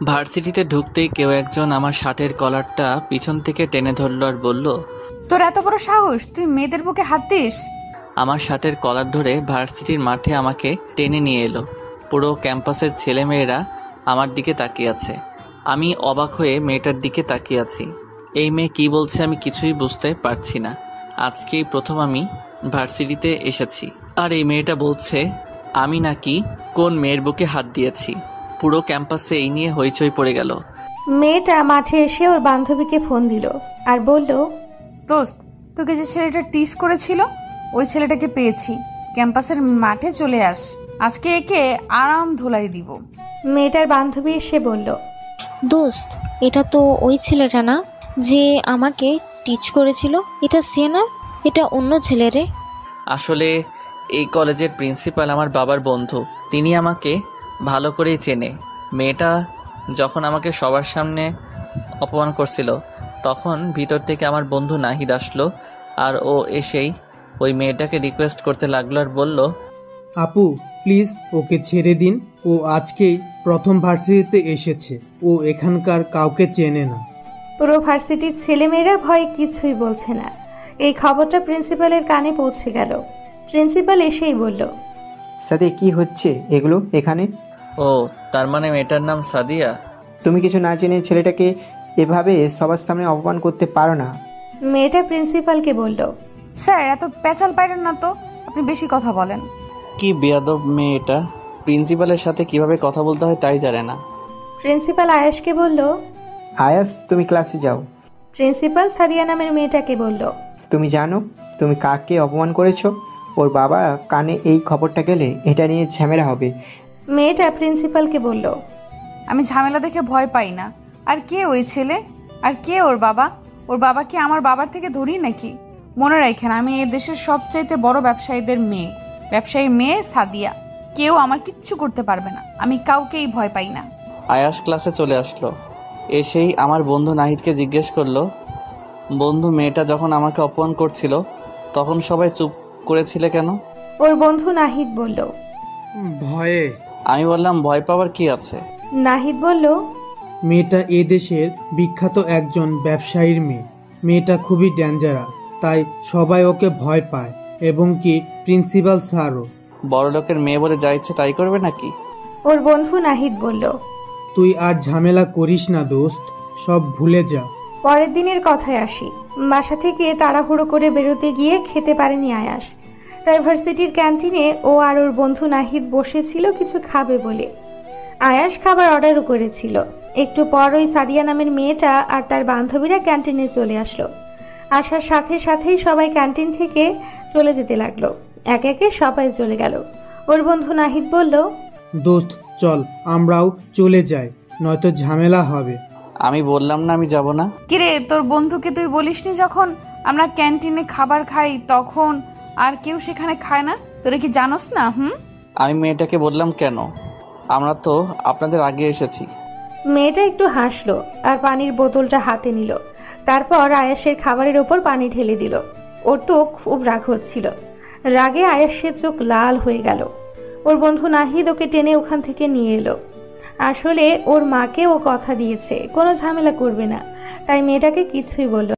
ভার্সিটিতে ঢুকতেই কেউ একজন আমার শার্টের কলারটা পিছন থেকে টেনে ধরল আর বলল, তোর এত বড় সাহস, তুই মেয়েদের বুকে হাত দিস? আমার শার্টের কলার ধরে ভার্সিটির মাঠে আমাকে টেনে নিয়ে এলো। পুরো ক্যাম্পাসের ছেলেমেয়েরা আমার দিকে তাকিয়ে আছে। আমি অবাক হয়ে মেয়েটার দিকে তাকিয়ে আছি। এই মেয়ে কি বলছে আমি কিছুই বুঝতে পারছি না। আজকেই প্রথম আমি ভার্সিটিতে এসেছি, আর এই মেয়েটা বলছে আমি নাকি কোন মেয়ের বুকে হাত দিয়েছি। পুরো ক্যাম্পাসে এই নিয়ে হইচই পড়ে গেল। মেয়েটা মাঠে এসে ওর বান্ধবীকে ফোন দিল আর বলল, দোস্ত, তোকে যে ছেলেটা টিস করেছিল ওই ছেলেটাকে পেয়েছি। ক্যাম্পাসের মাঠে চলে আস, আজকে একে আরাম ধুলাই দিব। মেয়েটার বান্ধবী এসে বলল, দোস্ত, এটা তো ওই ছেলেটা না যে আমাকে টিচ করেছিল? এটা সে না, এটা অন্য ছেলে রে। আসলে এই কলেজের প্রিন্সিপাল আমার বাবার বন্ধু, তিনি আমাকে ভালো করেই চেনে। মেয়েটা যখন আমাকে সবার সামনে অপমান করছিল তখন ভিতর থেকে আমার বন্ধু নাহিদ আসলো, আর ও এসেই ওই মেয়েটাকে রিকোয়েস্ট করতে লাগলো আর বলল, আপু প্লিজ ওকে ছেড়ে দিন, ও আজকেই প্রথম ভার্সিটিতে এসেছে, ও এখানকার কাউকে চেনে না। পুরো ভার্সিটির ছেলেমেয়েরা ভয়ে কিছুই বলছে না। এই খবরটা প্রিন্সিপালের কানে পৌঁছে গেল। প্রিন্সিপাল এসেই বলল, সাথে কি হচ্ছে এগুলো এখানে? ও তার মানে মেয়েটার নাম সাদিয়া। তুমি কিছু না জেনে ছেলেটাকে এভাবে সবার সামনে অপমান করতে পারো না। মেয়েটা প্রিন্সিপালকে বলল, স্যার, এত পেঁচাল পাইরেন না তো, আপনি বেশি কথা বলেন। কি বেয়াদব মেয়েটা, প্রিন্সিপালের সাথে কিভাবে কথা বলতে হয় তাই জানে না। প্রিন্সিপাল আয়াসকে বলল। আয়াস, তুমি ক্লাসে যাও। প্রিন্সিপাল সাদিয়া নামের মেয়েটাকে বলল, তুমি জানো তুমি কাকে অপমান করেছো? ওর বাবা কানে এই খবরটা গেলে এটা নিয়ে ঝামেলা হবে। মেয়েটা প্রিন্সিপালকে বলল, আমি ঝামেলা দেখে ভয় পাই না। আর কে ওই ছেলে, আর কে ওর বাবা? ওর বাবা কি আমার বাবার থেকে ধরি নাকি? মনে রাখেন, আমি এই দেশের সবচাইতে বড় ব্যবসায়ীদের মেয়ে, ব্যবসায়ীর মেয়ে সাদিয়া। কেউ আমার কিচ্ছু করতে পারবে না, আমি কাউকেই ভয় পাই না। আয়াস ক্লাসে চলে আসলো, এসেই আমার বন্ধু নাহিদকে জিজ্ঞেস করলো, বন্ধু মেয়েটা যখন আমাকে অপমান করছিল তখন সবাই চুপ করেছিলে কেন? ওর বন্ধু নাহিদ বলল, ভয়ে। আমি বললাম, ভয় পাওয়ার কি আছে? নাহিদ বলল, মেয়েটা এদেশের বিখ্যাত একজন ব্যবসায়ীর মেয়ে, মেয়েটা খুবই ডেঞ্জারাস, তাই সবাই ওকে ভয় পায়, এবং কি প্রিন্সিপাল স্যারও। বড় লোকের মেয়ে বলে যা ইচ্ছে তাই করবে নাকি? ওর বন্ধু নাহিদ বলল, তুই আর ঝামেলা করিস না দোস্ত, সব ভুলে যা। পরের দিনের কথায় আসি। বাসা থেকে তাড়াহুড়ো করে বেরোতে গিয়ে খেতে পারেনি আয়াস। তাই ভার্সিটির ক্যান্টিনে ও আর ওর বন্ধু নাহিদ বসেছিল কিছু খাবে বলে। আয়াস খাবার অর্ডারও করেছিল। একটু পর ওই সাদিয়া নামের মেয়েটা আর তার বান্ধবীরা ক্যান্টিনে চলে আসলো। আসার সাথে সাথেই সবাই ক্যান্টিন থেকে চলে যেতে লাগলো। একে একে সবাই চলে গেল। ওর বন্ধু নাহিদ বলল, দোস্ত চল আমরাও চলে যাই, নয়তো ঝামেলা হবে। আমি বললাম না আমি যাব না। কিরে, তোর বন্ধুকে তুই বলিসনি যখন আমরা ক্যান্টিনে খাবার খাই তখন আর কেউ সেখানে খায় না? তোরা কি জানোস না? আমি মেয়েটাকে বললাম কেন, আমরা তো আপনাদের আগে এসেছি। মেয়েটা একটু হাসলো আর পানির বোতলটা হাতে নিল। তারপর আয়াসের খাবারের ওপর পানি ঢেলে দিল। ওর তো খুব রাগ হচ্ছিল। রাগে আয়াসের চোখ লাল হয়ে গেল। ওর বন্ধু নাহিদ ওকে টেনে ওখান থেকে নিয়ে এলো। আসলে ওর মাকে ও কথা দিয়েছে কোনো ঝামেলা করবে না, তাই মেয়েটাকে কিছুই বলল